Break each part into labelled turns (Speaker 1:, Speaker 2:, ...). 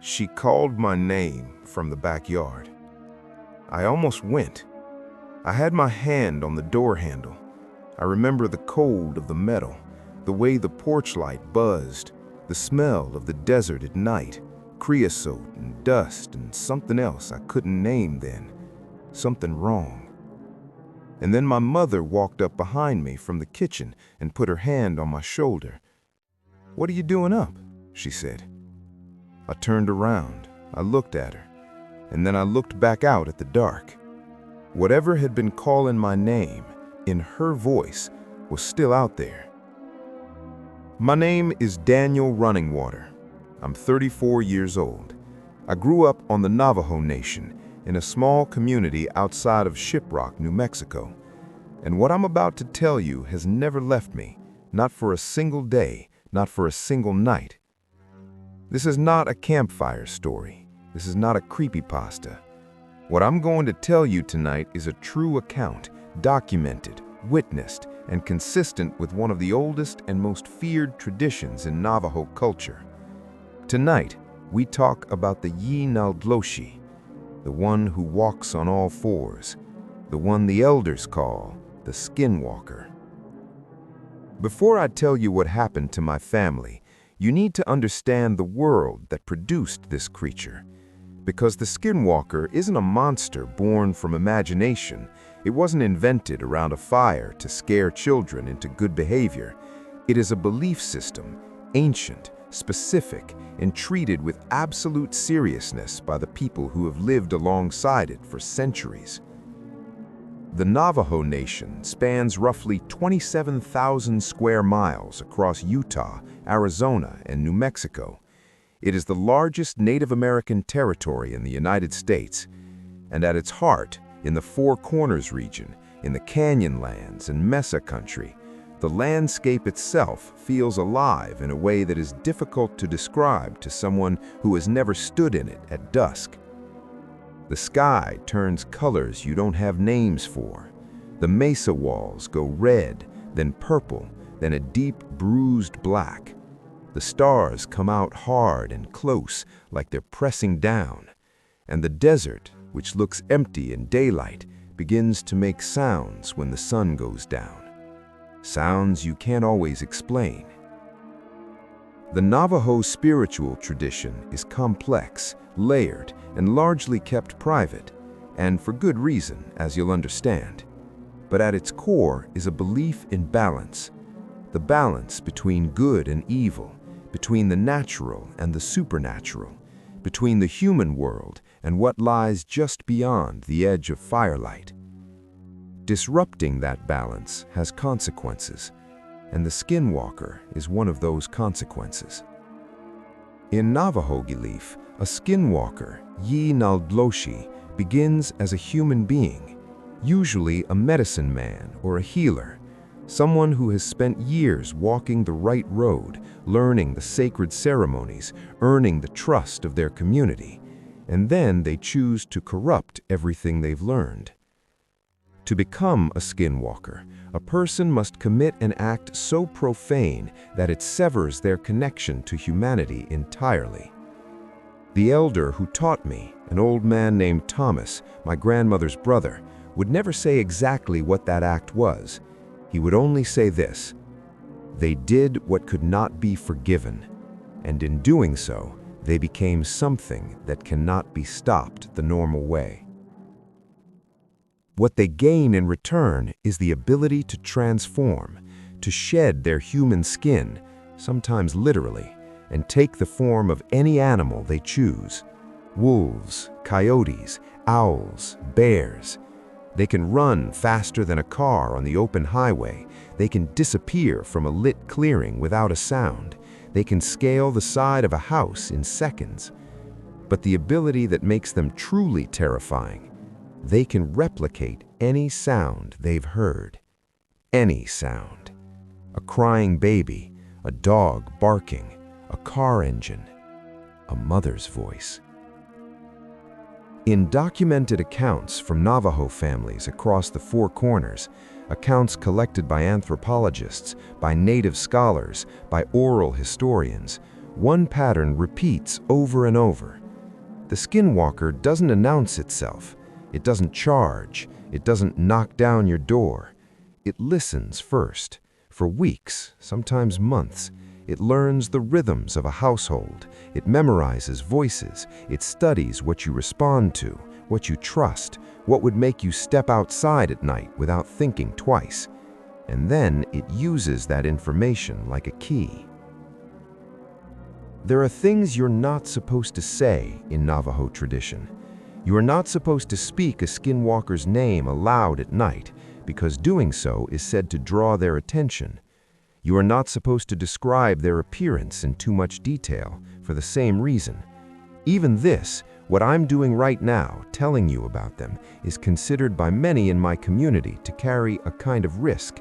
Speaker 1: She called my name from the backyard. I almost went. I had my hand on the door handle. I remember the cold of the metal, the way the porch light buzzed, the smell of the desert at night, creosote and dust and something else I couldn't name then, something wrong. And then my mother walked up behind me from the kitchen and put her hand on my shoulder. "What are you doing up?" she said. I turned around, I looked at her, and then I looked back out at the dark. Whatever had been calling my name, in her voice, was still out there. My name is Daniel Runningwater. I'm 34 years old. I grew up on the Navajo Nation in a small community outside of Shiprock, New Mexico. And what I'm about to tell you has never left me, not for a single day, not for a single night. This is not a campfire story. This is not a creepypasta. What I'm going to tell you tonight is a true account, documented, witnessed, and consistent with one of the oldest and most feared traditions in Navajo culture. Tonight, we talk about the Yee Naaldlooshii, the one who walks on all fours, the one the elders call the Skinwalker. Before I tell you what happened to my family, you need to understand the world that produced this creature. Because the Skinwalker isn't a monster born from imagination. It wasn't invented around a fire to scare children into good behavior. It is a belief system, ancient, specific, and treated with absolute seriousness by the people who have lived alongside it for centuries. The Navajo Nation spans roughly 27,000 square miles across Utah, Arizona, and New Mexico. It is the largest Native American territory in the United States, and at its heart, in the Four Corners region, in the Canyonlands and Mesa country, the landscape itself feels alive in a way that is difficult to describe to someone who has never stood in it at dusk. The sky turns colors you don't have names for. The mesa walls go red, then purple, then a deep bruised black. The stars come out hard and close, like they're pressing down. And the desert, which looks empty in daylight, begins to make sounds when the sun goes down. Sounds you can't always explain. The Navajo spiritual tradition is complex, layered, and largely kept private, and for good reason, as you'll understand. But at its core is a belief in balance. The balance between good and evil, between the natural and the supernatural, between the human world and what lies just beyond the edge of firelight. Disrupting that balance has consequences, and the Skinwalker is one of those consequences. In Navajo belief, a Skinwalker, Yee Naaldlooshii, begins as a human being, usually a medicine man or a healer, someone who has spent years walking the right road, learning the sacred ceremonies, earning the trust of their community, and then they choose to corrupt everything they've learned. To become a Skinwalker, a person must commit an act so profane that it severs their connection to humanity entirely. The elder who taught me, an old man named Thomas, my grandmother's brother, would never say exactly what that act was. He would only say this: they did what could not be forgiven, and in doing so, they became something that cannot be stopped the normal way. What they gain in return is the ability to transform, to shed their human skin, sometimes literally, and take the form of any animal they choose. Wolves, coyotes, owls, bears. They can run faster than a car on the open highway. They can disappear from a lit clearing without a sound. They can scale the side of a house in seconds. But the ability that makes them truly terrifying, they can replicate any sound they've heard. Any sound. A crying baby, a dog barking, a car engine, a mother's voice. In documented accounts from Navajo families across the Four Corners, accounts collected by anthropologists, by native scholars, by oral historians, One pattern repeats over and over. The Skinwalker doesn't announce itself. It doesn't charge. It doesn't knock down your door. It listens first. For weeks, sometimes months, it learns the rhythms of a household. It memorizes voices. It studies what you respond to, what you trust, what would make you step outside at night without thinking twice. And then it uses that information like a key. There are things you're not supposed to say in Navajo tradition. You are not supposed to speak a Skinwalker's name aloud at night, because doing so is said to draw their attention. You are not supposed to describe their appearance in too much detail, for the same reason. Even this, what I'm doing right now, telling you about them, is considered by many in my community to carry a kind of risk.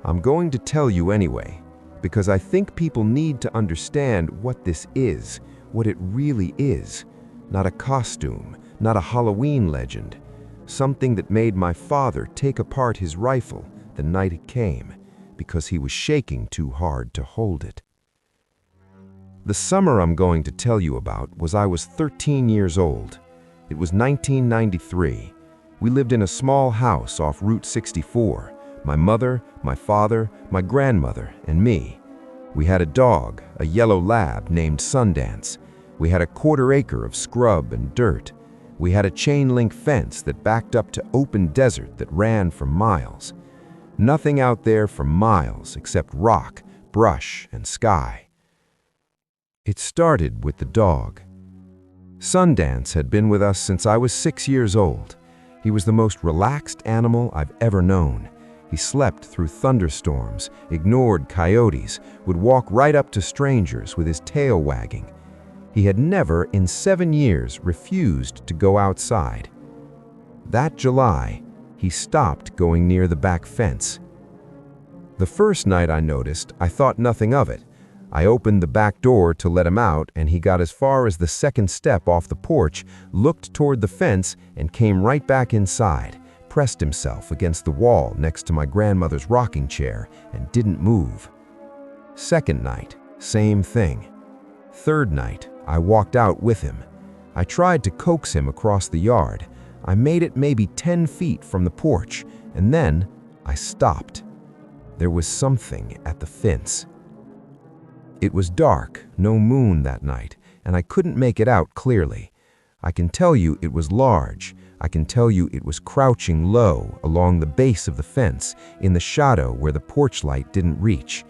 Speaker 1: I'm going to tell you anyway, because I think people need to understand what this is, what it really is. Not a costume, not a Halloween legend. Something that made my father take apart his rifle the night it came, because he was shaking too hard to hold it. The summer I'm going to tell you about was I was 13 years old. It was 1993. We lived in a small house off Route 64. My mother, my father, my grandmother, and me. We had a dog, a yellow lab named Sundance. We had a quarter-acre of scrub and dirt. We had a chain-link fence that backed up to open desert that ran for miles. Nothing out there for miles except rock, brush, and sky. It started with the dog. Sundance had been with us since I was 6 years old. He was the most relaxed animal I've ever known. He slept through thunderstorms, ignored coyotes, would walk right up to strangers with his tail wagging. He had never, in 7 years, refused to go outside. That July, he stopped going near the back fence. The first night I noticed, I thought nothing of it. I opened the back door to let him out, and he got as far as the second step off the porch, looked toward the fence, and came right back inside, pressed himself against the wall next to my grandmother's rocking chair, and didn't move. Second night, same thing. Third night, I walked out with him. I tried to coax him across the yard. I made it maybe 10 feet from the porch, and then I stopped. There was something at the fence. It was dark, no moon that night, and I couldn't make it out clearly. I can tell you it was large. I can tell you it was crouching low along the base of the fence, in the shadow where the porch light didn't reach.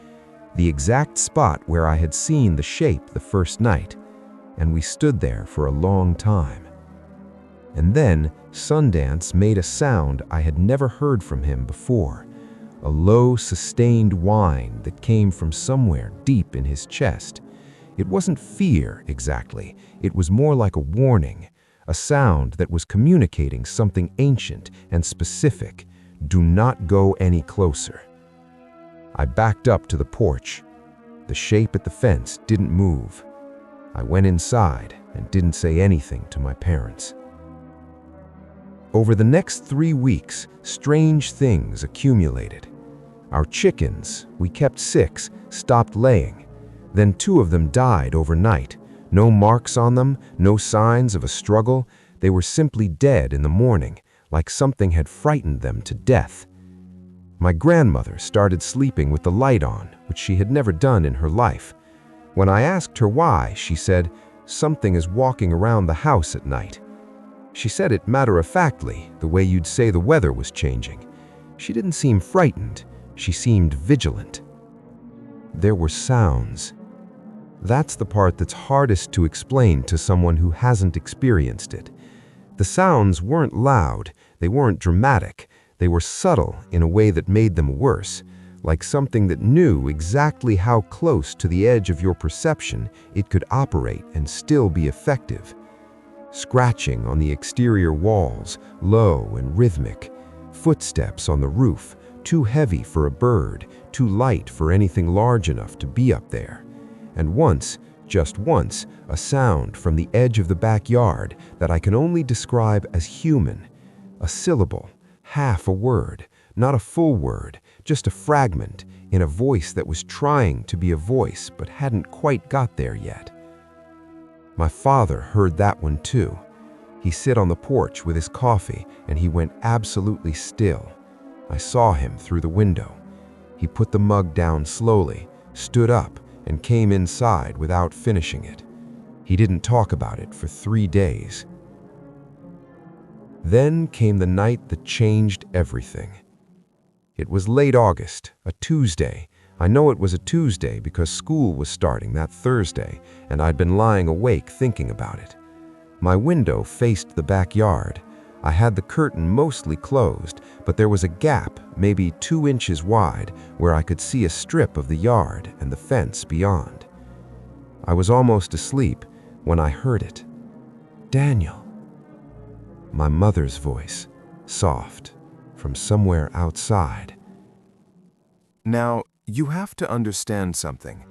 Speaker 1: The exact spot where I had seen the shape the first night. And we stood there for a long time. And then Sundance made a sound I had never heard from him before. A low, sustained whine that came from somewhere deep in his chest. It wasn't fear exactly. It was more like a warning, a sound that was communicating something ancient and specific. Do not go any closer. I backed up to the porch. The shape at the fence didn't move. I went inside and didn't say anything to my parents. Over the next 3 weeks, strange things accumulated. Our chickens, we kept 6, stopped laying. Then 2 of them died overnight. No marks on them, no signs of a struggle. They were simply dead in the morning, like something had frightened them to death. My grandmother started sleeping with the light on, which she had never done in her life. When I asked her why, she said, "Something is walking around the house at night." She said it matter-of-factly, the way you'd say the weather was changing. She didn't seem frightened. She seemed vigilant. There were sounds. That's the part that's hardest to explain to someone who hasn't experienced it. The sounds weren't loud. They weren't dramatic. They were subtle in a way that made them worse. Like something that knew exactly how close to the edge of your perception it could operate and still be effective. Scratching on the exterior walls, low and rhythmic. Footsteps on the roof, too heavy for a bird, too light for anything large enough to be up there. And once, just once, a sound from the edge of the backyard that I can only describe as human. A syllable, half a word, not a full word, just a fragment,
Speaker 2: in a voice that was trying to be a voice but hadn't quite got there yet. My father heard that one too. He sat on the porch with his coffee and he went absolutely still. I saw him through the window. He put the mug down slowly, stood up, and came inside without finishing it. He didn't talk about it for 3 days. Then came the night that changed everything. It was late August, a Tuesday. I know it was a Tuesday because school was starting that Thursday, and I'd been lying awake thinking about it. My window faced the backyard. I had the curtain mostly closed, but there was a gap, maybe 2 inches wide, where I could see a strip of the yard and the fence beyond. I was almost asleep when I heard it. "Daniel." My mother's voice, soft, from somewhere outside.
Speaker 1: Now, you have to understand something.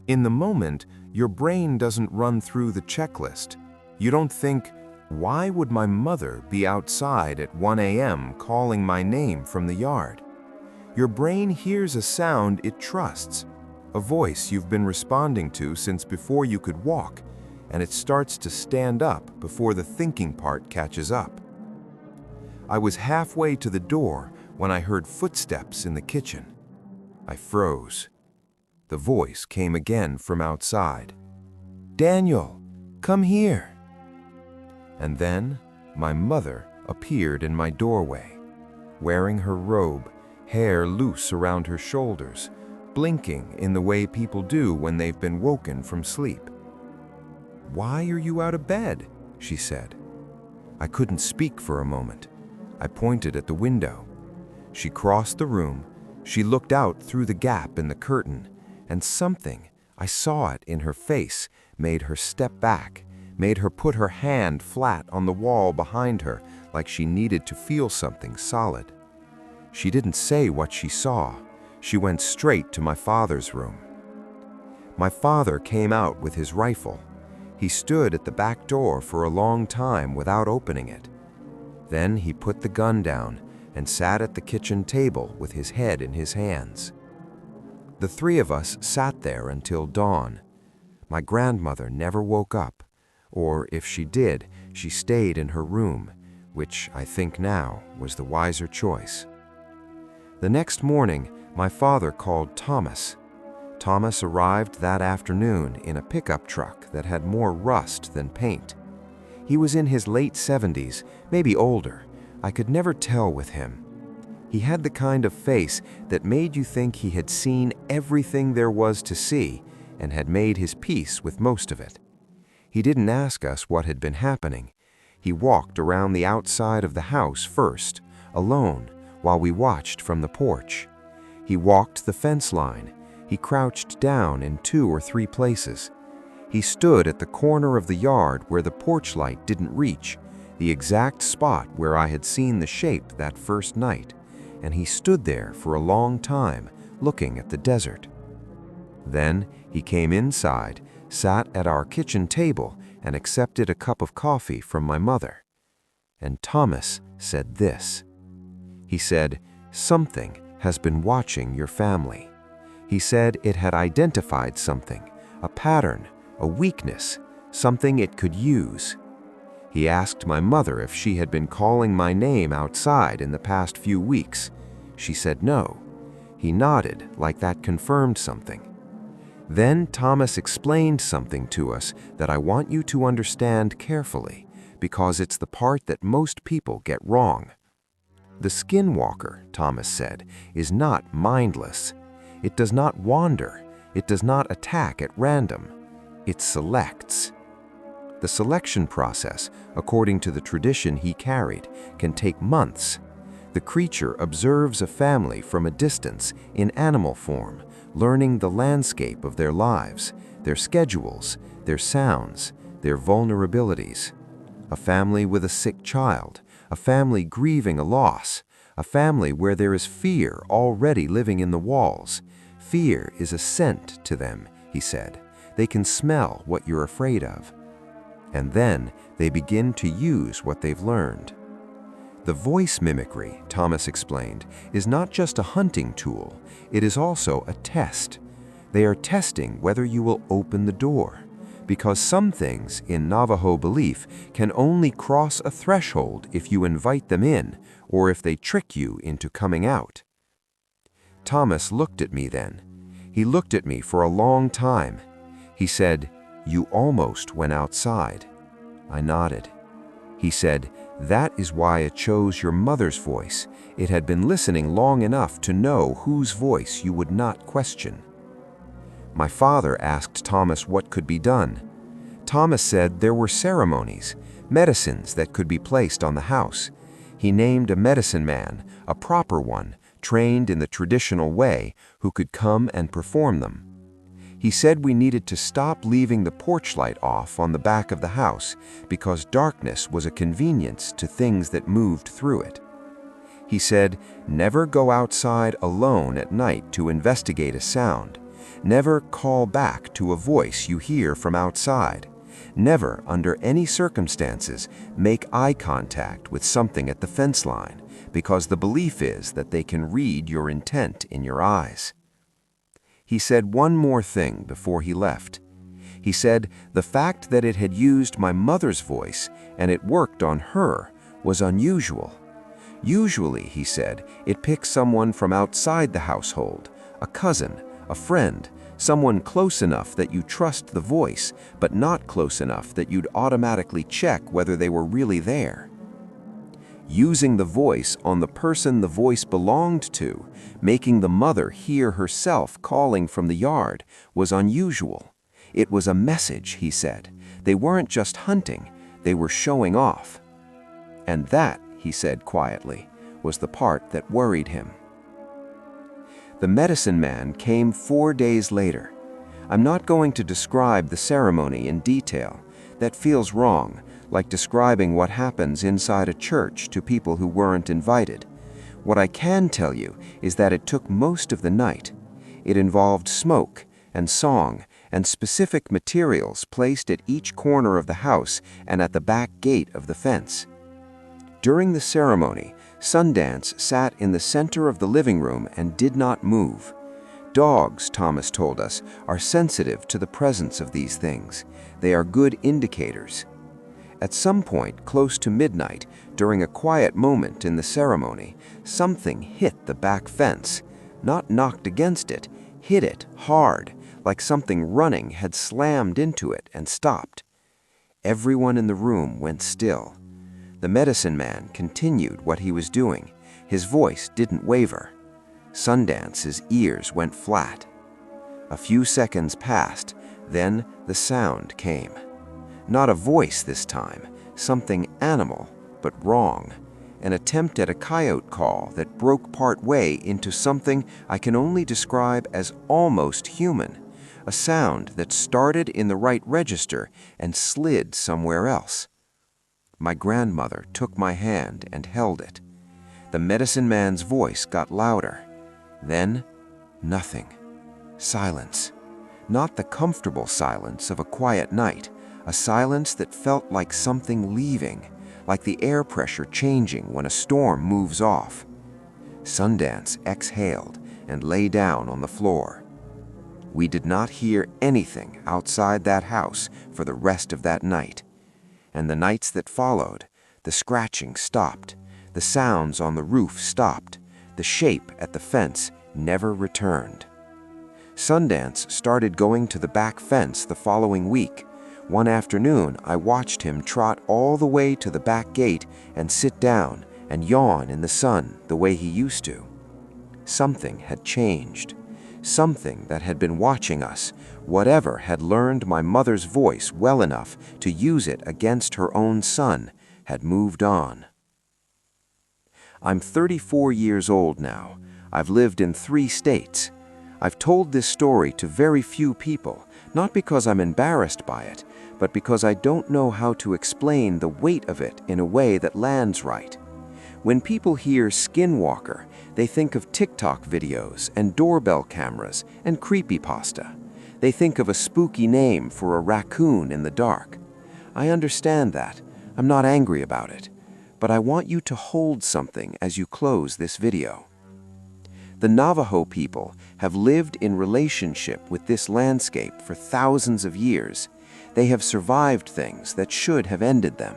Speaker 1: In the moment, your brain doesn't run through the checklist. You don't think, why would my mother be outside at 1 a.m. calling my name from the yard? Your brain hears a sound it trusts, a voice you've been responding to since before you could walk, and it starts to stand up before the thinking part catches up. I was halfway to the door when I heard footsteps in the kitchen. I froze. The voice came again from outside. "Daniel, come here." And then my mother appeared in my doorway, wearing her robe, hair loose around her shoulders, blinking in the way people do when they've been woken from sleep. "Why are you out of bed?" she said. I couldn't speak for a moment. I pointed at the window. She crossed the room. She looked out through the gap in the curtain, and something, I saw it in her face, made her step back, made her put her hand flat on the wall behind her like she needed to feel something solid. She didn't say what she saw. She went straight to my father's room. My father came out with his rifle. He stood at the back door for a long time without opening it. Then he put the gun down and sat at the kitchen table with his head in his hands. The 3 of us sat there until dawn. My grandmother never woke up, or if she did, she stayed in her room, which I think now was the wiser choice. The next morning, my father called Thomas. Thomas arrived that afternoon in a pickup truck that had more rust than paint. He was in his late 70s, maybe older. I could never tell with him. He had the kind of face that made you think he had seen everything there was to see and had made his peace with most of it. He didn't ask us what had been happening. He walked around the outside of the house first, alone, while we watched from the porch. He walked the fence line. He crouched down in 2 or 3 places. He stood at the corner of the yard where the porch light didn't reach, the exact spot where I had seen the shape that first night, and he stood there for a long time, looking at the desert. Then he came inside, sat at our kitchen table, and accepted a cup of coffee from my mother. And Thomas said this. He said, "Something has been watching your family." He said it had identified something, a pattern, a weakness, something it could use. He asked my mother if she had been calling my name outside in the past few weeks. She said no. He nodded like that confirmed something. Then Thomas explained something to us that I want you to understand carefully, because it's the part that most people get wrong. The skinwalker, Thomas said, is not mindless. It does not wander. It does not attack at random. It selects. The selection process, according to the tradition he carried, can take months. The creature observes a family from a distance in animal form, learning the landscape of their lives, their schedules, their sounds, their vulnerabilities. A family with a sick child, a family grieving a loss, a family where there is fear already living in the walls. Fear is a scent to them, he said. They can smell what you're afraid of. And then they begin to use what they've learned.
Speaker 2: The voice mimicry, Thomas explained, is not just a hunting tool, it is also a test. They are testing whether you will open the door, because some things, in Navajo belief, can only cross a threshold if you invite them in or if they trick you into coming out. Thomas looked at me then. He looked at me for a long time. He said, "You almost went outside." I nodded. He said, "That is why it chose your mother's voice. It had been listening long enough to know whose voice you would not question." My father asked Thomas what could be done. Thomas said there were ceremonies, medicines that could be placed on the house. He named a medicine man, a proper one, trained in the traditional way, who could come and perform them. He said we needed to stop leaving the porch light off on the back of the house because darkness was a convenience to things that moved through it. He said, never go outside alone at night to investigate a sound. Never call back to a voice you hear from outside. Never, under any circumstances, make eye contact with something at the fence line, because the belief is that they can read your intent in your eyes. He said one more thing before he left. He said the fact that it had used my mother's voice and it worked on her was unusual. Usually, he said, it picks someone from outside the household, a cousin, a friend, someone close enough that you trust the voice, but not close enough that you'd automatically check whether they were really there. Using the voice on the person the voice belonged to, making the mother hear herself calling from the yard, was unusual. It was a message, he said. They weren't just hunting, they were showing off. And that, he said quietly, was the part that worried him. The medicine man came 4 days later. I'm not going to describe the ceremony in detail. That feels wrong, like describing what happens inside a church to people who weren't invited. What I can tell you is that it took most of the night. It involved smoke and song and specific materials placed at each corner of the house and at the back gate of the fence. During the ceremony, Sundance sat in the center of the living room and did not move. Dogs, Thomas told us, are sensitive to the presence of these things. They are good indicators. At some point, close to midnight, during a quiet moment in the ceremony, something hit the back fence, not knocked against it, hit it hard, like something running had slammed into it and stopped. Everyone in the room went still. The medicine man continued what he was doing. His voice didn't waver. Sundance's ears went flat. A few seconds passed, then the sound came. Not a voice this time, something animal, but wrong. An attempt at a coyote call that broke part way into something I can only describe as almost human. A sound that started in the right register and slid somewhere else. My grandmother took my hand and held it. The medicine man's voice got louder. Then, nothing. Silence. Not the comfortable silence of a quiet night, a silence that felt like something leaving, like the air pressure changing when a storm moves off. Sundance exhaled and lay down on the floor. We did not hear anything outside that house for the rest of that night. And the nights that followed, the scratching stopped, the sounds on the roof stopped, the shape at the fence never returned. Sundance started going to the back fence the following week. One afternoon, I watched him trot all the way to the back gate and sit down and yawn in the sun the way he used to. Something had changed. Something that had been watching us, whatever had learned my mother's voice well enough to use it against her own son, had moved on. I'm 34 years old now. I've lived in 3 states. I've told this story to very few people, not because I'm embarrassed by it, but because I don't know how to explain the weight of it in a way that lands right. When people hear Skinwalker, they think of TikTok videos and doorbell cameras and creepypasta. They think of a spooky name for a raccoon in the dark. I understand that. I'm not angry about it.
Speaker 3: but I want you to hold something as you close this video. The Navajo people have lived in relationship with this landscape for thousands of years. They have survived things that should have ended them.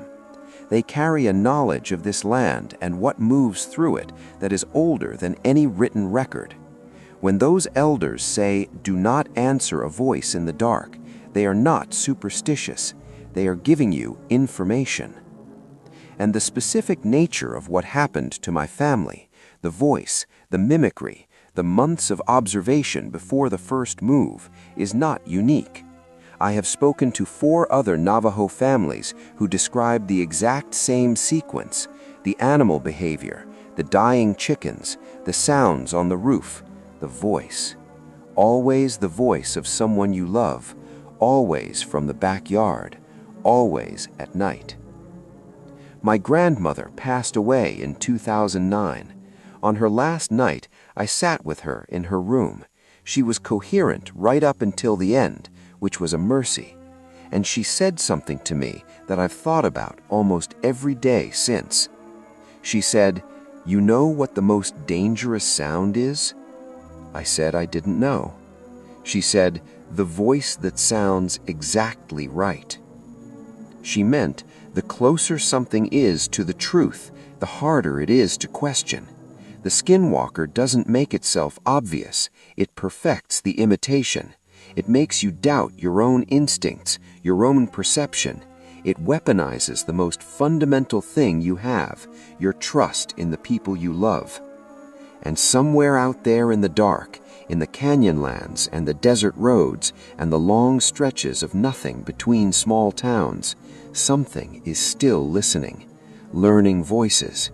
Speaker 3: They carry a knowledge of this land and what moves through it that is older than any written record. When those elders say, "Do not answer a voice in the dark," they are not superstitious. They are giving you information. And the specific nature of what happened to my family, the voice, the mimicry, the months of observation before the first move, is not unique. I have spoken to 4 other Navajo families who described the exact same sequence: the animal behavior, the dying chickens, the sounds on the roof, the voice. Always the voice of someone you love, always from the backyard, always at night. My grandmother passed away in 2009. On her last night, I sat with her in her room. She was coherent right up until the end, which was a mercy. And she said something to me that I've thought about almost every day since. She said, "You know what the most dangerous sound is?" I said I didn't know. She said, "The voice that sounds exactly right." She meant the closer something is to the truth, the harder it is to question. The skinwalker doesn't make itself obvious. It perfects the imitation. It makes you doubt your own instincts, your own perception. It weaponizes the most fundamental thing you have, your trust in the people you love. And somewhere out there in the dark, in the canyonlands and the desert roads and the long stretches of nothing between small towns, something is still listening, learning voices,